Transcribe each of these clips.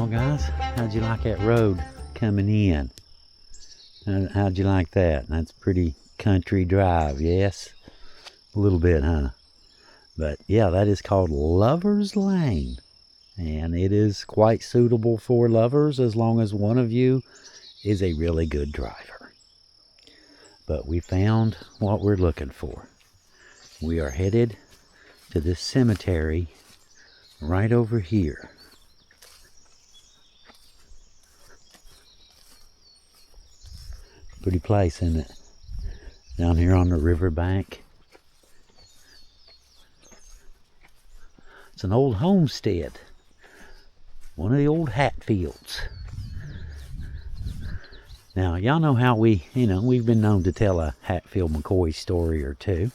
Well, guys, how'd you like that road coming in? How'd you like that? That's pretty country drive, yes? A little bit, huh? But yeah, that is called Lover's Lane. And it is quite suitable for lovers as long as one of you is a really good driver. But we found what we're looking for. We are headed to this cemetery right over here. Pretty place, isn't it? Down here on the riverbank. It's an old homestead. One of the old Hatfields. Now, y'all know how we've been known to tell a Hatfield-McCoy story or two.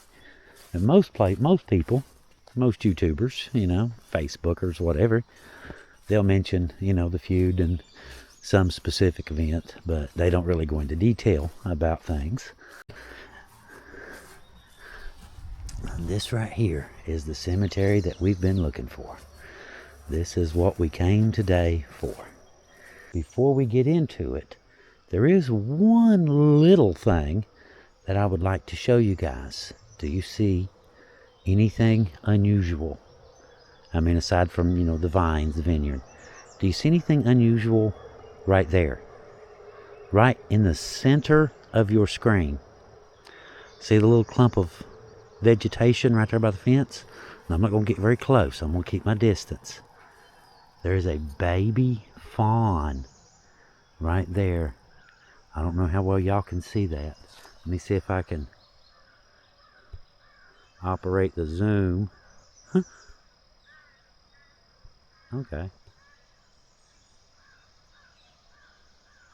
And most people, most YouTubers, Facebookers, whatever, they'll mention, the feud and some specific event, but they don't really go into detail about things. This right here is the cemetery that we've been looking for. This is what we came today for. Before we get into it, there is one little thing that I would like to show you guys. Do you see anything unusual? I mean, aside from, the vines, the vineyard. Do you see anything unusual right there? Right in the center of your screen. See the little clump of vegetation right there by the fence? Now, I'm not going to get very close. I'm going to keep my distance. There is a baby fawn right there. I don't know how well y'all can see that. Let me see if I can operate the zoom. Okay.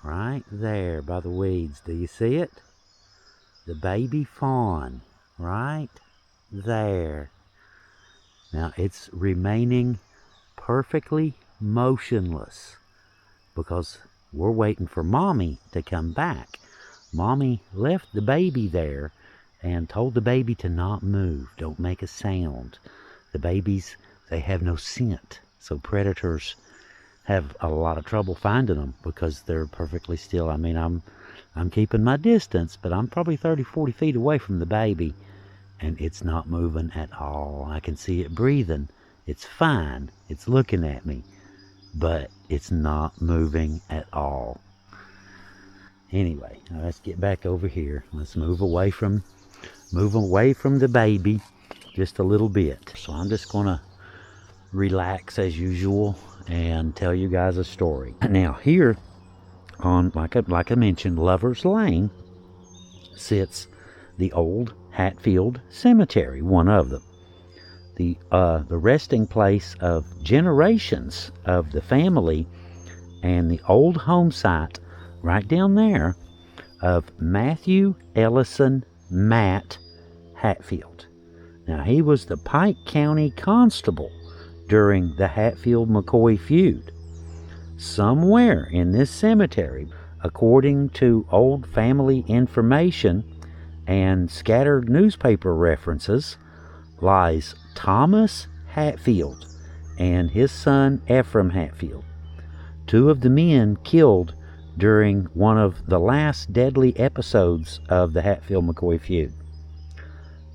Right there by the weeds. Do you see it? The baby fawn. Right there. Now it's remaining perfectly motionless because we're waiting for Mommy to come back. Mommy left the baby there and told the baby to not move. Don't make a sound. The babies, they have no scent. So predators have a lot of trouble finding them because they're perfectly still. I mean, I'm keeping my distance, but I'm probably 30, 40 feet away from the baby, and it's not moving at all. I can see it breathing. It's fine. It's looking at me, but it's not moving at all. Anyway, let's get back over here. Let's move away from the baby just a little bit. So I'm just going to relax as usual and tell you guys a story. Now here on, like I mentioned, Lover's Lane sits the old Hatfield Cemetery, one of them. The resting place of generations of the family and the old home site right down there of Matthew Ellison Matt Hatfield. Now he was the Pike County Constable during the Hatfield-McCoy feud. Somewhere in this cemetery, according to old family information and scattered newspaper references, lies Thomas Hatfield and his son Ephraim Hatfield, two of the men killed during one of the last deadly episodes of the Hatfield-McCoy feud.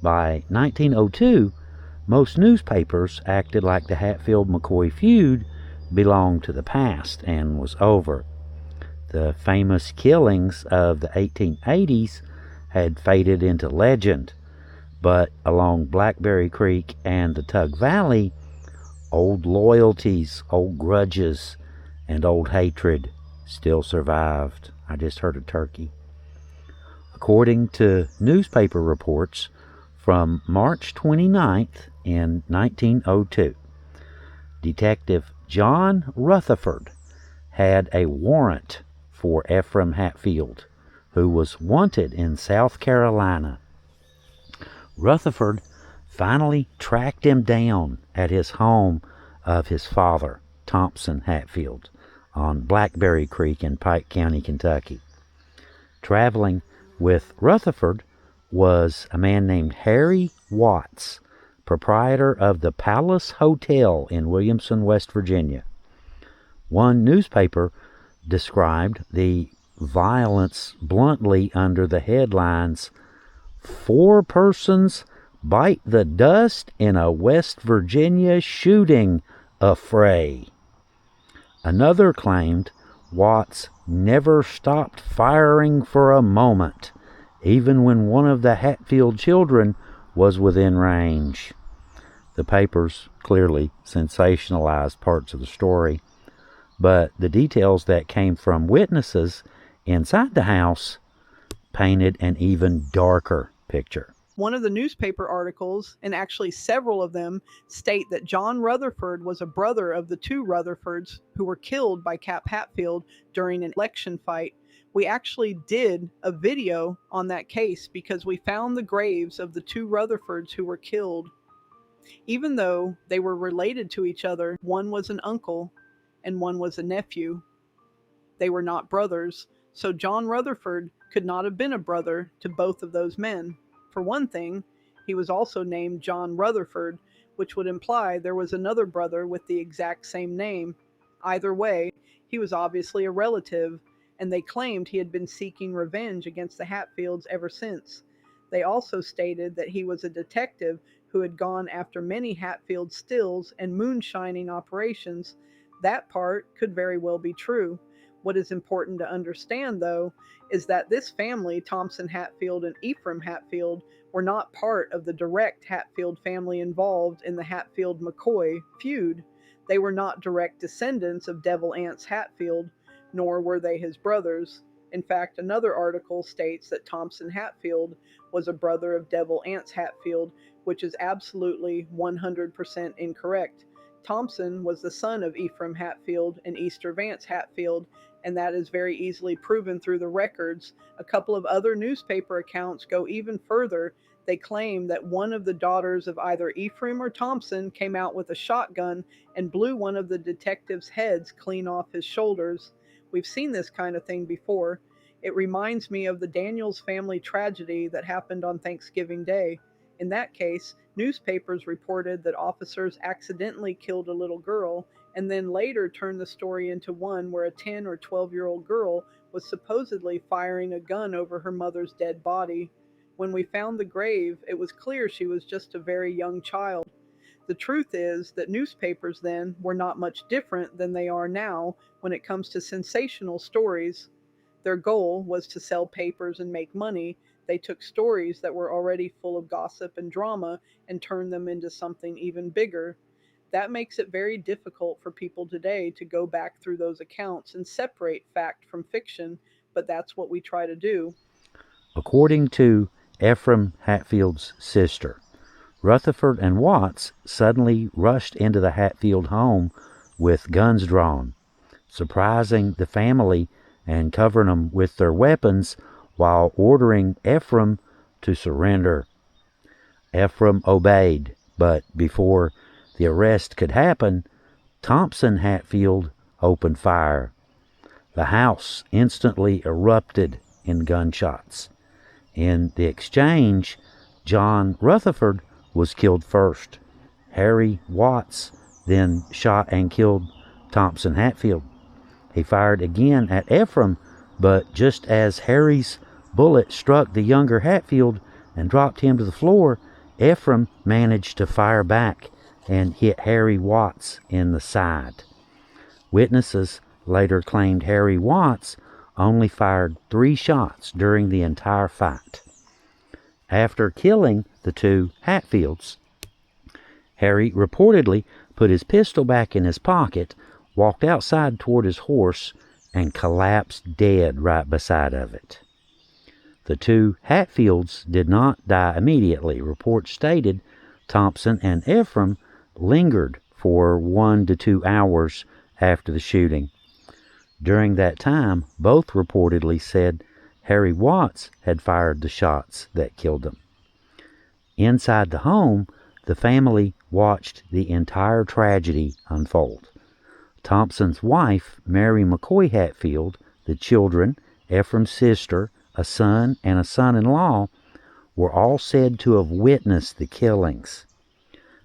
By 1902, most newspapers acted like the Hatfield-McCoy feud belonged to the past and was over. The famous killings of the 1880s had faded into legend, but along Blackberry Creek and the Tug Valley, old loyalties, old grudges, and old hatred still survived. I just heard a turkey. According to newspaper reports from March 29th in 1902, Detective John Rutherford had a warrant for Ephraim Hatfield, who was wanted in South Carolina. Rutherford finally tracked him down at his home of his father, Thompson Hatfield, on Blackberry Creek in Pike County, Kentucky. Traveling with Rutherford was a man named Harry Watts, proprietor of the Palace Hotel in Williamson, West Virginia. One newspaper described the violence bluntly under the headlines, "Four persons bite the dust in a West Virginia shooting affray." Another claimed Watts never stopped firing for a moment, even when one of the Hatfield children was within range. The papers clearly sensationalized parts of the story, but the details that came from witnesses inside the house painted an even darker picture. One of the newspaper articles, and actually several of them, state that John Rutherford was a brother of the two Rutherfords who were killed by Cap Hatfield during an election fight. We actually did a video on that case because we found the graves of the two Rutherfords who were killed. Even though they were related to each other, one was an uncle and one was a nephew. They were not brothers, so John Rutherford could not have been a brother to both of those men. For one thing, he was also named John Rutherford, which would imply there was another brother with the exact same name. Either way, he was obviously a relative, and they claimed he had been seeking revenge against the Hatfields ever since. They also stated that he was a detective who had gone after many Hatfield stills and moonshining operations. That part could very well be true. What is important to understand, though, is that this family, Thompson Hatfield and Ephraim Hatfield, were not part of the direct Hatfield family involved in the Hatfield-McCoy feud. They were not direct descendants of Devil Anse Hatfield, nor were they his brothers. In fact, another article states that Thompson Hatfield was a brother of Devil Anse Hatfield, which is absolutely 100% incorrect. Thompson was the son of Ephraim Hatfield and Easter Vance Hatfield, and that is very easily proven through the records. A couple of other newspaper accounts go even further. They claim that one of the daughters of either Ephraim or Thompson came out with a shotgun and blew one of the detectives' heads clean off his shoulders. We've seen this kind of thing before. It reminds me of the Daniels family tragedy that happened on Thanksgiving Day. In that case, newspapers reported that officers accidentally killed a little girl, and then later turned the story into one where a 10 or 12-year-old girl was supposedly firing a gun over her mother's dead body. When we found the grave, it was clear she was just a very young child. The truth is that newspapers then were not much different than they are now when it comes to sensational stories. Their goal was to sell papers and make money. They took stories that were already full of gossip and drama and turned them into something even bigger. That makes it very difficult for people today to go back through those accounts and separate fact from fiction, but that's what we try to do. According to Ephraim Hatfield's sister, Rutherford and Watts suddenly rushed into the Hatfield home with guns drawn, surprising the family and covering them with their weapons while ordering Ephraim to surrender. Ephraim obeyed, but before the arrest could happen, Thompson Hatfield opened fire. The house instantly erupted in gunshots. In the exchange, John Rutherford was killed first. Harry Watts then shot and killed Thompson Hatfield. He fired again at Ephraim, but just as Harry's bullet struck the younger Hatfield and dropped him to the floor, Ephraim managed to fire back and hit Harry Watts in the side. Witnesses later claimed Harry Watts only fired 3 shots during the entire fight. After killing the two Hatfields, Harry reportedly put his pistol back in his pocket, walked outside toward his horse, and collapsed dead right beside of it. The two Hatfields did not die immediately. Reports stated Thompson and Ephraim lingered for 1 to 2 hours after the shooting. During that time, both reportedly said Harry Watts had fired the shots that killed them. Inside the home, the family watched the entire tragedy unfold. Thompson's wife, Mary McCoy Hatfield, the children, Ephraim's sister, a son, and a son-in-law were all said to have witnessed the killings.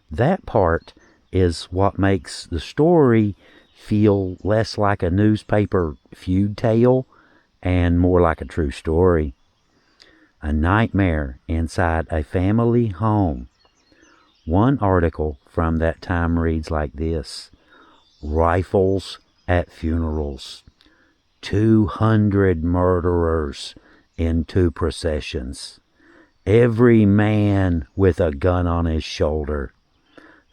That part is what makes the story feel less like a newspaper feud tale and more like a true story. A nightmare inside a family home. One article from that time reads like this: Rifles at funerals. 200 murderers in 2 processions. Every man with a gun on his shoulder.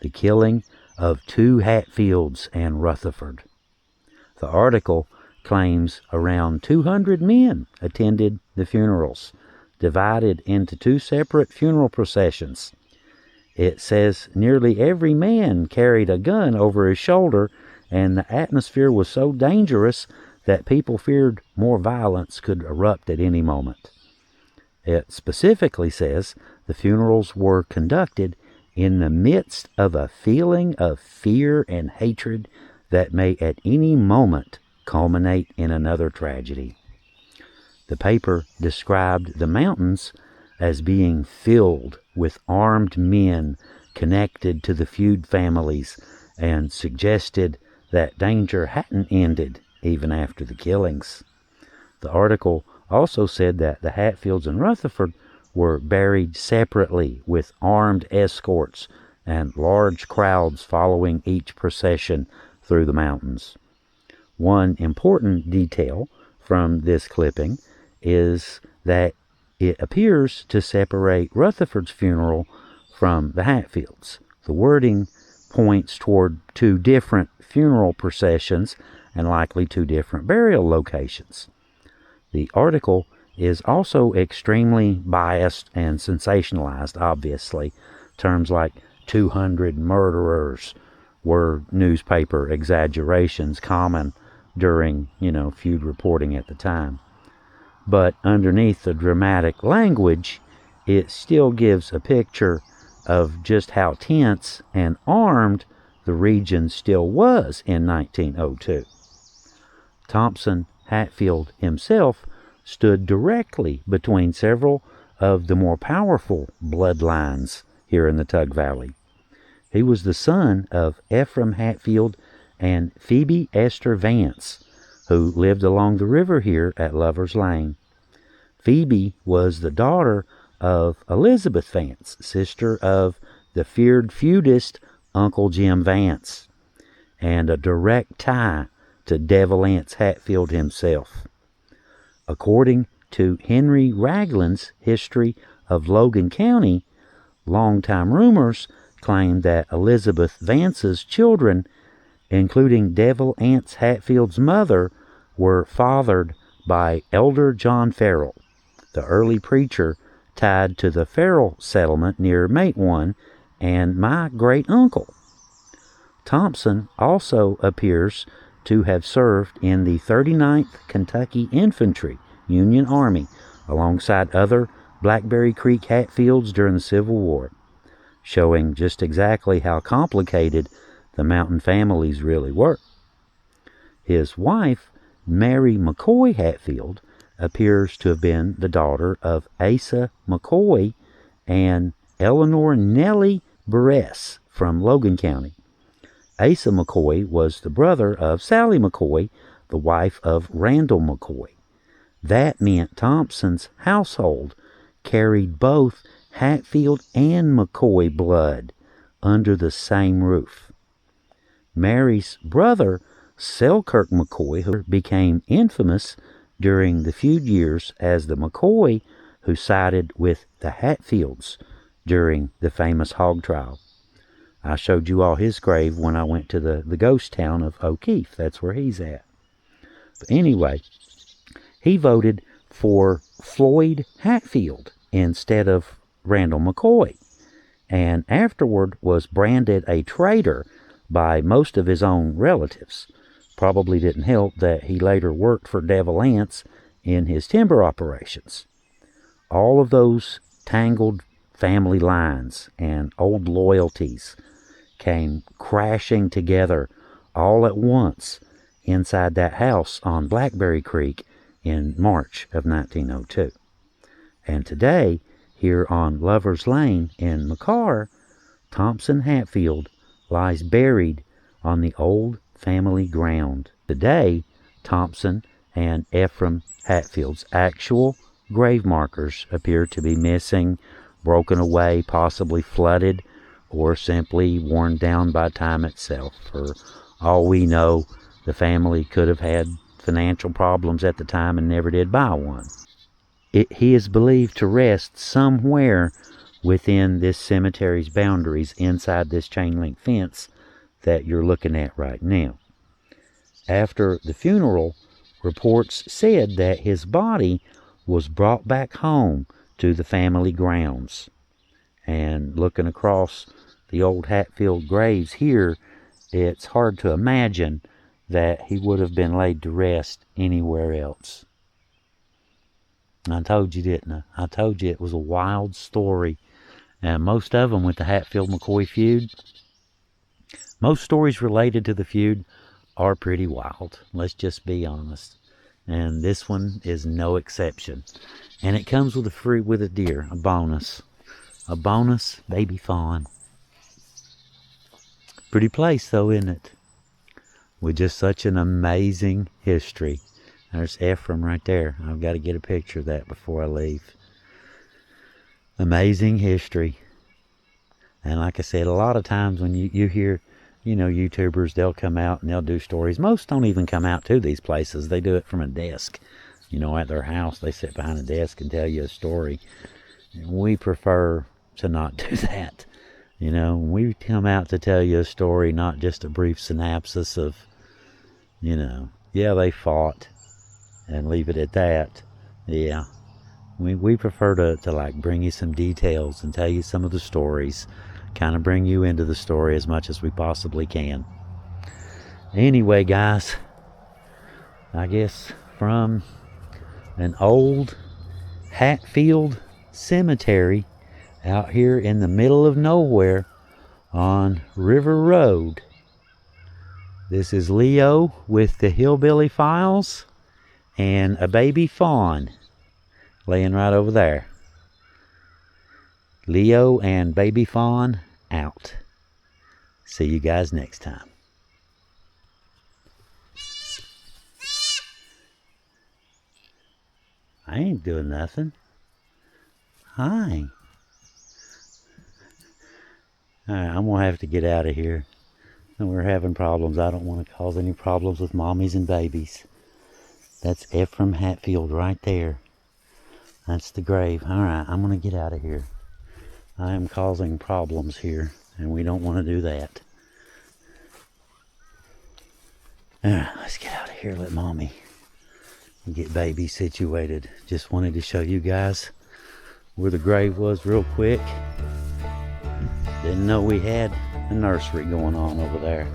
The killing of 2 Hatfields and Rutherford. The article claims around 200 men attended the funerals, divided into 2 separate funeral processions. It says nearly every man carried a gun over his shoulder, and the atmosphere was so dangerous that people feared more violence could erupt at any moment. It specifically says the funerals were conducted in the midst of a feeling of fear and hatred that may at any moment culminate in another tragedy. The paper described the mountains as being filled with armed men connected to the feud families and suggested that danger hadn't ended even after the killings. The article also said that the Hatfields and Rutherford were buried separately with armed escorts and large crowds following each procession through the mountains. One important detail from this clipping is that it appears to separate Rutherford's funeral from the Hatfields. The wording points toward 2 different funeral processions and likely 2 different burial locations. The article is also extremely biased and sensationalized, obviously. Terms like 200 murderers were newspaper exaggerations common during, feud reporting at the time. But underneath the dramatic language, it still gives a picture of just how tense and armed the region still was in 1902. Thompson Hatfield himself stood directly between several of the more powerful bloodlines here in the Tug Valley. He was the son of Ephraim Hatfield and Phoebe Esther Vance, who lived along the river here at Lover's Lane. Phoebe was the daughter of Elizabeth Vance, sister of the feared feudist Uncle Jim Vance, and a direct tie to Devil Anse Hatfield himself. According to Henry Ragland's History of Logan County, longtime rumors claim that Elizabeth Vance's children, including Devil Anse Hatfield's mother, were fathered by Elder John Farrell, the early preacher tied to the Farrell settlement near Matewan, and my great-uncle. Thompson also appears to have served in the 39th Kentucky Infantry Union Army alongside other Blackberry Creek Hatfields during the Civil War, showing just exactly how complicated the mountain families really were. His wife, Mary McCoy Hatfield, appears to have been the daughter of Asa McCoy and Eleanor Nellie Buress from Logan County. Asa McCoy was the brother of Sally McCoy, the wife of Randall McCoy. That meant Thompson's household carried both Hatfield and McCoy blood under the same roof. Mary's brother, Selkirk McCoy, who became infamous during the feud years as the McCoy who sided with the Hatfields during the famous hog trial. I showed you all his grave when I went to the ghost town of O'Keefe. That's where he's at. But anyway, he voted for Floyd Hatfield instead of Randall McCoy, and afterward was branded a traitor by most of his own relatives. Probably didn't help that he later worked for Devil Anse in his timber operations. All of those tangled family lines and old loyalties came crashing together all at once inside that house on Blackberry Creek in March of 1902. And today, here on Lover's Lane in McCarr, Thompson Hatfield lies buried on the old family ground. Today, Thompson and Ephraim Hatfield's actual grave markers appear to be missing, broken away, possibly flooded, or simply worn down by time itself. For all we know, the family could have had financial problems at the time and never did buy one. He is believed to rest somewhere within this cemetery's boundaries inside this chain link fence that you're looking at right now. After the funeral, reports said that his body was brought back home to the family grounds. And looking across the old Hatfield graves here, it's hard to imagine that he would have been laid to rest anywhere else. I told you, didn't I? I told you it was a wild story. And most of them with the Hatfield-McCoy feud, most stories related to the feud are pretty wild. Let's just be honest. And this one is no exception. And it comes with a deer, a bonus. A bonus baby fawn. Pretty place though, isn't it? With just such an amazing history. There's Ephraim right there. I've got to get a picture of that before I leave. Amazing history. And like I said, a lot of times when you hear, YouTubers, they'll come out and they'll do stories. Most don't even come out to these places. They do it from a desk. At their house, they sit behind a desk and tell you a story. We prefer to not do that. We come out to tell you a story, not just a brief synopsis of, yeah, they fought, and leave it at that. Yeah. We prefer to like bring you some details and tell you some of the stories, kind of bring you into the story as much as we possibly can. Anyway, guys, I guess from an old Hatfield cemetery out here in the middle of nowhere on River Road, this is Leo with the Hillbilly Files and a baby fawn laying right over there. Leo and baby fawn out. See you guys next time. I ain't doing nothing. Hi. Alright, I'm going to have to get out of here. We're having problems. I don't want to cause any problems with mommies and babies. That's Ephraim Hatfield right there. That's the grave. Alright, I'm going to get out of here. I am causing problems here, and we don't want to do that. Alright, let's get out of here. Let mommy get baby situated. Just wanted to show you guys where the grave was real quick. Didn't know we had a nursery going on over there.